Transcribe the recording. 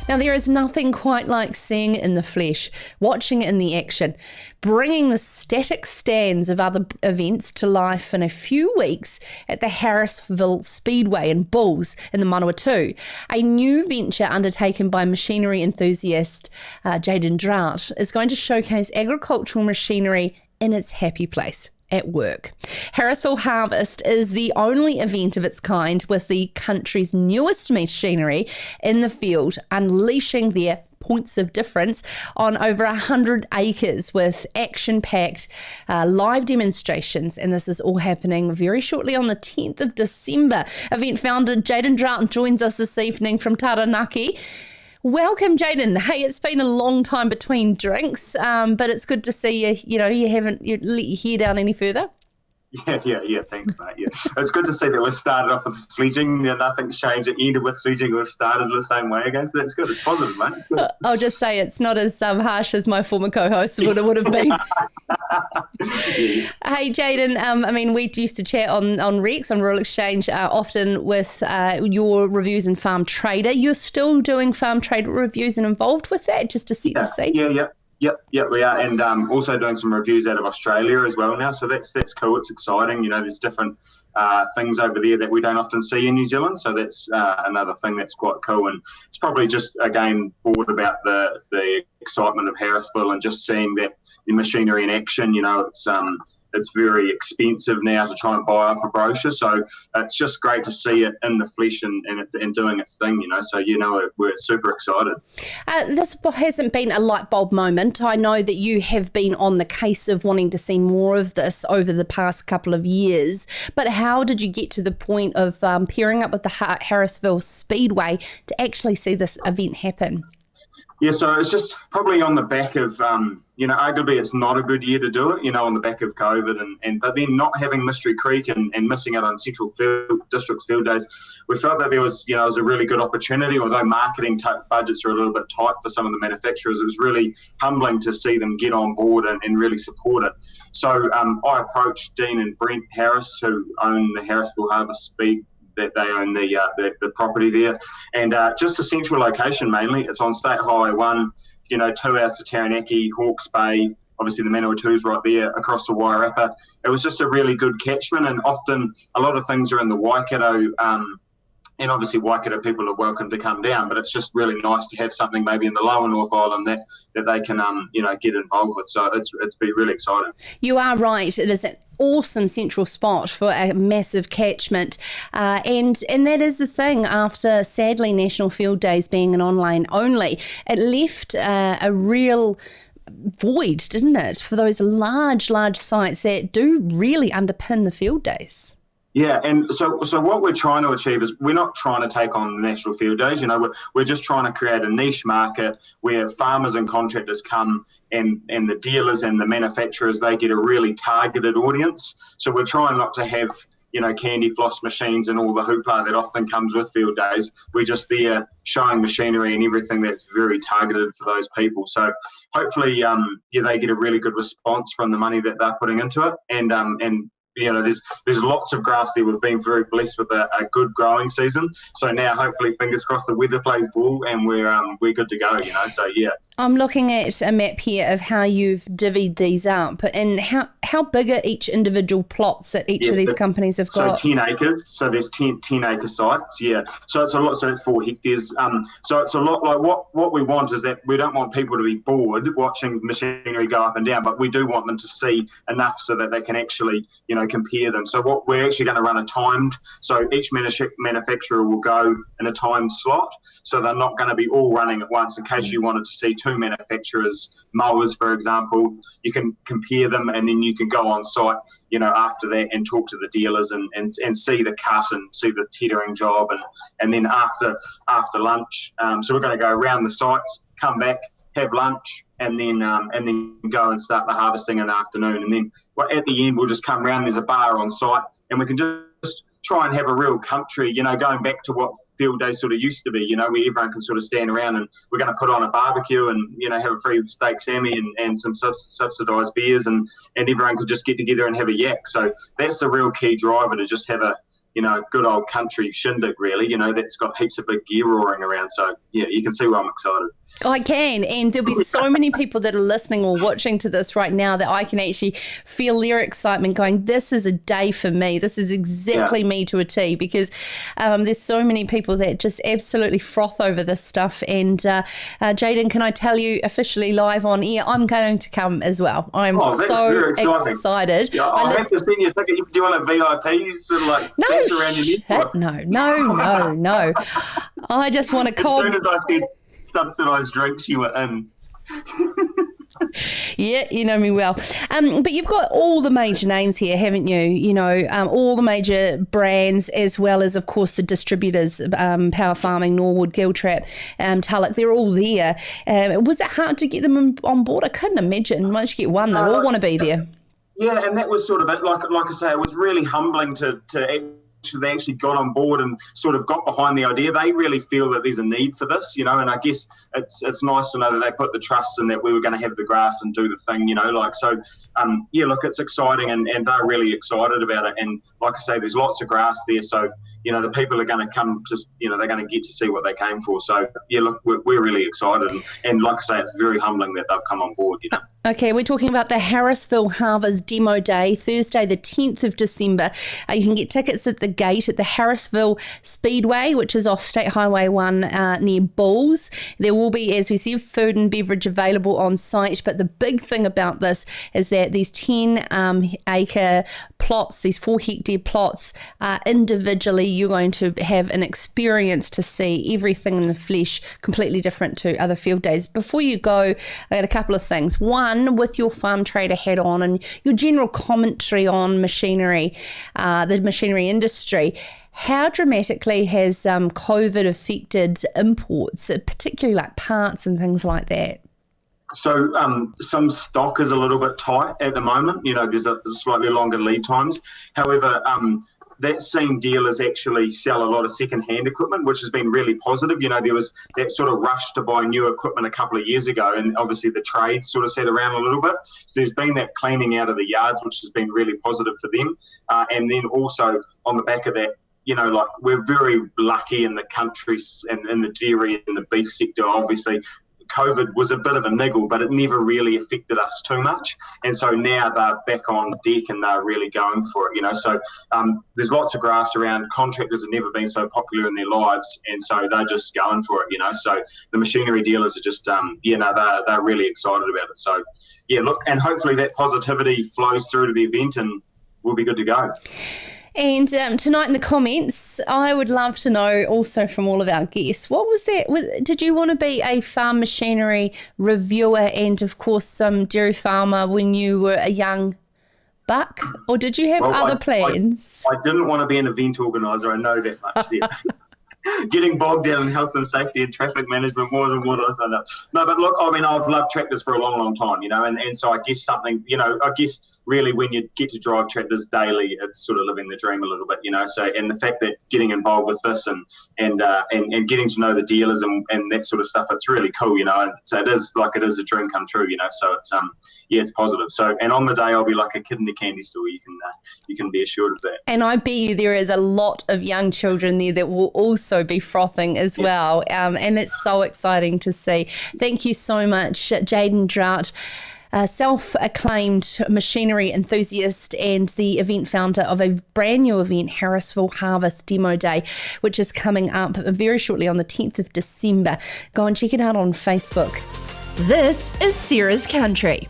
Now, there is nothing quite like seeing it in the flesh, watching it in the action, bringing the static stands of other events to life in a few weeks at the Harrisville Speedway in Bulls in the Manawatu. A new venture undertaken by machinery enthusiast Jaiden Drought is going to showcase agricultural machinery in its happy place, at work. Harrisville Harvest is the only event of its kind with the country's newest machinery in the field, unleashing their points of difference on over 100 acres with action-packed live demonstrations. And this is all happening very shortly on the 10th of December. Event founder Jaiden Drought joins us this evening from Taranaki. Welcome, Jaiden. Hey, it's been a long time between drinks, but it's good to see you. You know, you haven't let your hair down any further. Yeah. Thanks, mate. Yeah, it's good to see that we started off with sledging. You know, nothing's changed. It ended with sledging. We've started the same way again, so that's good. It's positive, mate. It's good. I'll just say it's not as harsh as my former co-host would have been. Yes. Hey, Jaiden. I mean, we used to chat on Rex on Rural Exchange often with your reviews in Farm Trader. You're still doing Farm Trader reviews and involved with that, just to set the scene. Yep, we are, and also doing some reviews out of Australia as well now. So that's cool. It's exciting. You know, there's different things over there that we don't often see in New Zealand. So that's another thing that's quite cool. And it's probably just again bored about the excitement of Harrisville and just seeing that the machinery in action. You know, it's very expensive now to try and buy off a brochure. So it's just great to see it in the flesh and doing its thing, you know. So, you know, we're super excited. This hasn't been a light bulb moment. I know that you have been on the case of wanting to see more of this over the past couple of years. But how did you get to the point of pairing up with the Harrisville Speedway to actually see this event happen? Yeah, so it's just probably on the back of, you know, arguably it's not a good year to do it, you know, on the back of COVID but then not having Mystery Creek and missing out on Central District's field days, we felt that there was, you know, it was a really good opportunity. Although marketing budgets are a little bit tight for some of the manufacturers, it was really humbling to see them get on board and really support it. So I approached Dean and Brent Harris, who own the Harrisville Harvest Speed, that they own the property there, and just a central location mainly. It's on State Highway 1, you know, 2 hours to Taranaki, Hawke's Bay, obviously the Manawatu's right there across to Wairarapa. It was just a really good catchment, and often a lot of things are in the Waikato, and obviously Waikato people are welcome to come down, but it's just really nice to have something maybe in the lower North Island that they can, you know, get involved with. So it's been really exciting. You are right. It is an awesome central spot for a massive catchment. And that is the thing. After, sadly, National Field Days being an online only, it left a real void, didn't it, for those large sites that do really underpin the field days. Yeah, and so what we're trying to achieve is we're not trying to take on the National Field Days. You know, we're just trying to create a niche market where farmers and contractors come and the dealers and the manufacturers, they get a really targeted audience. So we're trying not to have, you know, candy floss machines and all the hoopla that often comes with field days. We're just there showing machinery and everything that's very targeted for those people. So hopefully, they get a really good response from the money that they're putting into it. And you know, there's lots of grass there. We've been very blessed with a good growing season. So now, hopefully, fingers crossed, the weather plays ball and we're good to go. You know, so yeah. I'm looking at a map here of how you've divvied these up and how big are each individual plots that each of these companies have got. So 10 acres. So there's 10 acre sites. Yeah. So it's a lot. So it's 4 hectares. So it's a lot. Like what we want is that we don't want people to be bored watching machinery go up and down, but we do want them to see enough so that they can actually, you know, compare them. So what we're actually going to run a timed, so each manufacturer will go in a timed slot, so they're not going to be all running at once. In case you wanted to see 2 manufacturers mowers, for example, you can compare them and then you can go on site, you know, after that and talk to the dealers and see the cut and see the tethering job and then after lunch, so we're going to go around the sites, come back, have lunch, and then go and start the harvesting in the afternoon. And then at the end, we'll just come around. There's a bar on site, and we can just try and have a real country, you know, going back to what field days sort of used to be, you know, where everyone can sort of stand around and we're going to put on a barbecue and, you know, have a free steak sammy and some subsidised beers and everyone could just get together and have a yak. So that's the real key driver, to just have a good old country shindig, really, that's got heaps of big gear roaring around. So, yeah, you can see why I'm excited. I can, and there'll be so many people that are listening or watching to this right now that I can actually feel their excitement going, this is a day for me. This is exactly me to a T, because there's so many people that just absolutely froth over this stuff. And Jaiden, can I tell you officially live on air, I'm going to come as well. I'm so excited. Yeah, I have to send you a ticket. Do you want a VIP sort of like seats around your neck? No. I just want to As soon as I said subsidised drinks, you were in. Yeah, you know me well. But you've got all the major names here, haven't you? All the major brands, as well as, of course, the distributors, Power Farming, Norwood, Giltrap, Tulloch, they're all there. Was it hard to get them on board? I couldn't imagine. Once you get one, they all want to be there. Yeah, and that was sort of it. Like I say, it was really humbling to they actually got on board and sort of got behind the idea. They really feel that there's a need for this, and I guess it's nice to know that they put the trust in that we were going to have the grass and do the thing, look, it's exciting and they're really excited about it. And like I say, there's lots of grass there, so the people are going to come they're going to get to see what they came for. So yeah, look, we're really excited, and like I say, it's very humbling that they've come on board. Okay, we're talking about the Harrisville Harvest Demo Day, Thursday the 10th of December. You can get tickets at the gate at the Harrisville Speedway, which is off State Highway 1 near Bulls. There will be, as we said, food and beverage available on site, but the big thing about this is that these 10-acre plots, these 4-hectare plots, individually you're going to have an experience to see everything in the flesh, completely different to other field days. Before you go, I got a couple of things. One, with your farm trader hat on and your general commentary on machinery, the machinery industry, how dramatically has COVID affected imports, particularly like parts and things like that? So some stock is a little bit tight at the moment. There's a slightly longer lead times. However, that's seen dealers actually sell a lot of second-hand equipment, which has been really positive. There was that sort of rush to buy new equipment a couple of years ago, and obviously the trades sort of sat around a little bit. So there's been that cleaning out of the yards, which has been really positive for them. And then also on the back of that, we're very lucky in the country and in the dairy and the beef sector, obviously. COVID was a bit of a niggle, but it never really affected us too much. And so now they're back on deck and they're really going for it, So there's lots of grass around. Contractors have never been so popular in their lives, and so they're just going for it, So the machinery dealers are just, they're really excited about it. So, yeah, look, and hopefully that positivity flows through to the event and we'll be good to go. And tonight in the comments, I would love to know also from all of our guests, what was that? Did you want to be a farm machinery reviewer and, of course, some dairy farmer when you were a young buck? Or did you have other plans? I didn't want to be an event organiser. I know that much. Yeah. Getting bogged down in health and safety and traffic management wasn't what I signed up. No, but look, I've loved tractors for a long, long time, and so I guess something, I guess really when you get to drive tractors daily, it's sort of living the dream a little bit, So, and the fact that getting involved with this and getting to know the dealers and that sort of stuff, it's really cool, and so it is a dream come true, so it's, it's positive. So, and on the day I'll be like a kid in a candy store, you can be assured of that. And I bet you there is a lot of young children there that will also be frothing as well, and it's so exciting to see. Thank you so much, Jaiden Drought, self-acclaimed machinery enthusiast and the event founder of a brand new event, Harrisville Harvest Demo Day, which is coming up very shortly on the 10th of December. Go and check it out on Facebook. This is Sarah's Country.